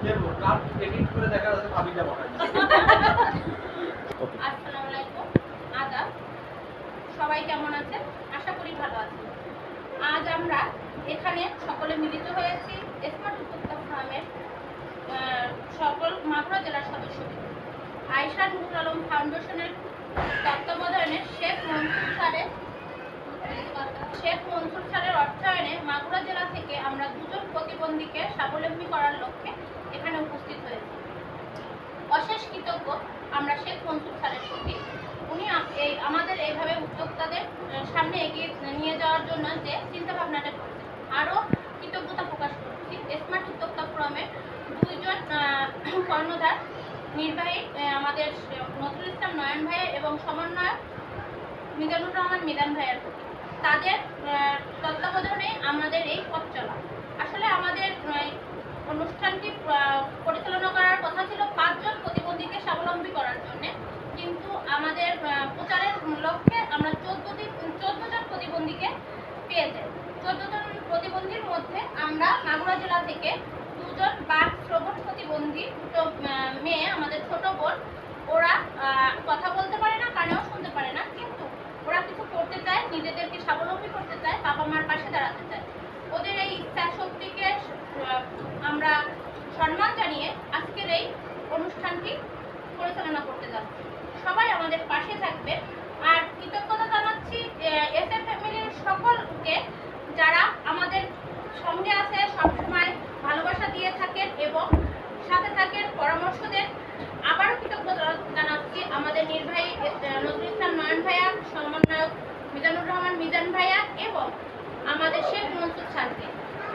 আসসালামু আলাইকুম, আদাব। সবাই কেমন আছেন? আশা করি ভালো আছেন। আজ আমরা এখানে সকলে মিলিত হয়েছি স্মার্ট উদ্যোক্তা ফোরামের সকল মাগুরা জেলার সদস্য আয়েশা নুরুল আলম ফাউন্ডেশনের তত্ত্বাবধানে শেখ মনসুর স্যারের অর্থায়নে মাগুরা জেলা থেকে আমরা দুজন প্রতিবন্ধীকে স্বাবলম্বী করার লক্ষ্যে এখানে উপস্থিত হয়েছি। অশেষ কৃতজ্ঞ আমরা শেখ মনসুর স্যারের প্রতি। উনি আমাদের এইভাবে উদ্যোক্তাদের সামনে এগিয়ে নিয়ে যাওয়ার জন্য যে চিন্তা ভাবনাটা করেছেন, আরও কৃতজ্ঞতা প্রকাশ করছি স্মার্ট উদ্যোক্তা ফোরামের দুইজন কর্ণধার নির্বাহী আমাদের নজরুল ইসলাম নয়ন ভাইয়া এবং সমন্বয়ক মিজানুর রহমান মিজান ভাইয়ের প্রতি। তাদের তত্ত্বাবধানে আমাদের এই পথ চলা। আসলে আমাদের অনুষ্ঠানটি পরিচালনা করার কথা ছিল 5 জন প্রতিবন্ধীকে স্বাবলম্বী করার জন্য, কিন্তু আমাদের প্রচারের লক্ষ্যে আমরা 14 জন প্রতিবন্ধীকে পেয়ে যাই। 14 জন প্রতিবন্ধীর মধ্যে আমরা মাগুরা জেলা থেকে 2 জন বাক শ্রবণ প্রতিবন্ধী, দুটো মেয়ে, আমাদের ছোট বোন। ওরা কথা বলতে পারে না, কানেও শুনতে পারে না, কিন্তু ওরা কিছু করতে চায়, নিজেদেরকে স্বাবলম্বী করতে চায়, বাবা মার পাশে দাঁড়াতে চায়। ওদের এই ইচ্ছা শক্তিকে আমরা সম্মান জানিয়ে আজকের এই অনুষ্ঠানটি পরিচালনা করতে যাচ্ছি। সবাই আমাদের পাশে থাকবে। আর কৃতজ্ঞতা জানাচ্ছি এসএ ফ্যামিলির সকলকে, যারা আমাদের সঙ্গে আছে, সবসময় ভালোবাসা দিয়ে থাকেন এবং সাথে থাকেন, পরামর্শ দেন। আবারও কৃতজ্ঞতা জানাচ্ছি আমাদের নির্বাহী নজরুল ইসলাম নয়ন ভাইয়া, সমন্বয়ক মিজানুর রহমান মিজান ভাইয়া এবং আমাদের শেখ মনসুর স্যারকে।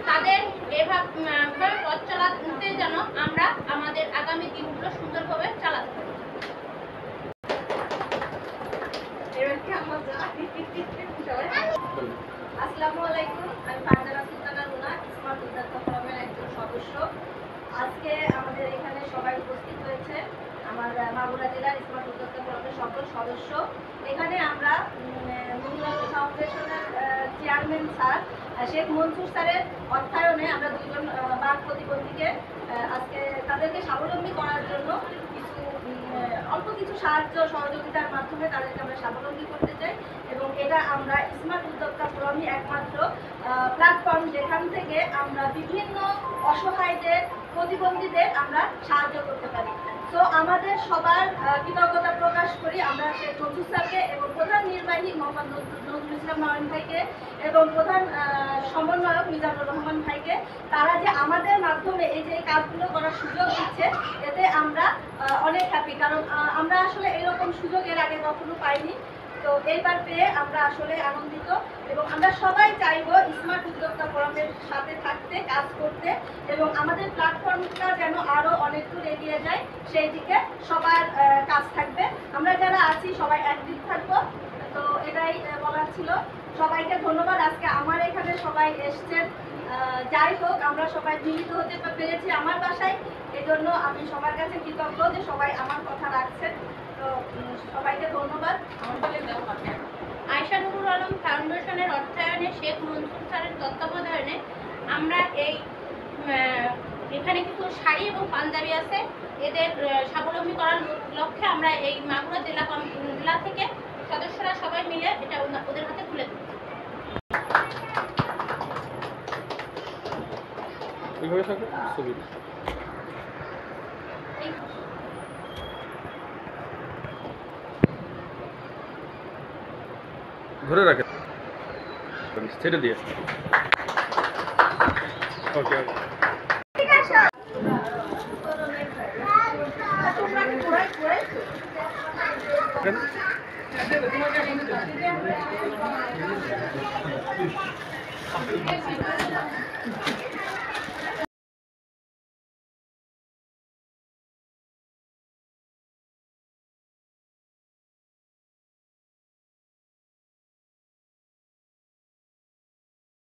তাদের এভাবে পথ চালাতে যেন আমরা আমাদের আগামী দিনগুলো সুন্দরভাবে চালাতে পারি। আসসালামু আলাইকুম, আমি ফারজানা সুলতানা রুনা, স্মার্ট উদ্যোক্তা ফোরামের একজন সদস্য। আজকে আমাদের এখানে সবাই উপস্থিত হয়েছে আমার মাগুরা জেলার স্মার্ট উদ্যোক্তা ফোরামের সকল সদস্য। এখানে আমরা ফাউন্ডেশনের চেয়ারম্যান স্যার শেখ মনসুর স্যারের অর্থায়নে আমরা 2 জন বাক প্রতিবন্ধীকে আজকে তাদেরকে স্বাবলম্বী করার জন্য অল্প কিছু সাহায্য সহযোগিতার মাধ্যমে তাদেরকে আমরা স্বাবলম্বী করতে চাই। এবং এটা আমরা স্মার্ট উদ্যোক্তা ফোরামই একমাত্র প্ল্যাটফর্ম যেখান থেকে আমরা বিভিন্ন অসহায়দের, প্রতিবন্ধীদের আমরা সাহায্য করতে পারি। তো আমাদের সবার কৃতজ্ঞতা প্রকাশ করি আমরা শেখ মনসুর স্যারকে এবং প্রধান নির্বাহী মোহাম্মদ নজরুল ইসলাম নয়ন ভাইকে এবং প্রধান সমন্বয়ক মিজানুর রহমান ভাইকে। তারা যে আমাদের মাধ্যমে এই যে কাজগুলো করার সুযোগ দিচ্ছে, এতে আমরা অনেক হ্যাপি, কারণ আমরা আসলে এরকম সুযোগ এর আগে কখনো পাইনি। তো এইবার পেয়ে আমরা আসলে আনন্দিত এবং আমরা সবাই চাইবো স্মার্ট উদ্যোক্তা ফোরামের সাথে থাকতে, কাজ করতে এবং আমাদের প্ল্যাটফর্মটা যেন আরও অনেক দূর এগিয়ে যায়, সেই দিকে সবার কাজ থাকবে। আমরা যারা আছি সবাই একদিক থাকবো। তো এটাই বলার ছিল। সবাইকে ধন্যবাদ। আজকে আমার এখানে সবাই এসছেন, যাই হোক আমরা সবাই মিলিত হতে পেরেছি আমার বাসায়, এই জন্য আমি সবার কাছে কৃতজ্ঞ যে সবাই আমার কথা রাখছেন। তো সবাইকে ধন্যবাদ। আয়েশা নুরুল আলম ফাউন্ডেশনের অর্থায়নে শেখ মনসুর স্যারের তত্ত্বাবধানে আমরা এখানে কিছু শাড়ি এবং পাঞ্জাবি আছে, এদের স্বাবলম্বী করার লক্ষ্যে আমরা এই মাগুরা জেলা থেকে সদস্যরা সবাই মিলে এটা ওদের হাতে তুলে দিচ্ছি। ধরে রাখে ছেড়ে দিয়ে ওকে ওকে।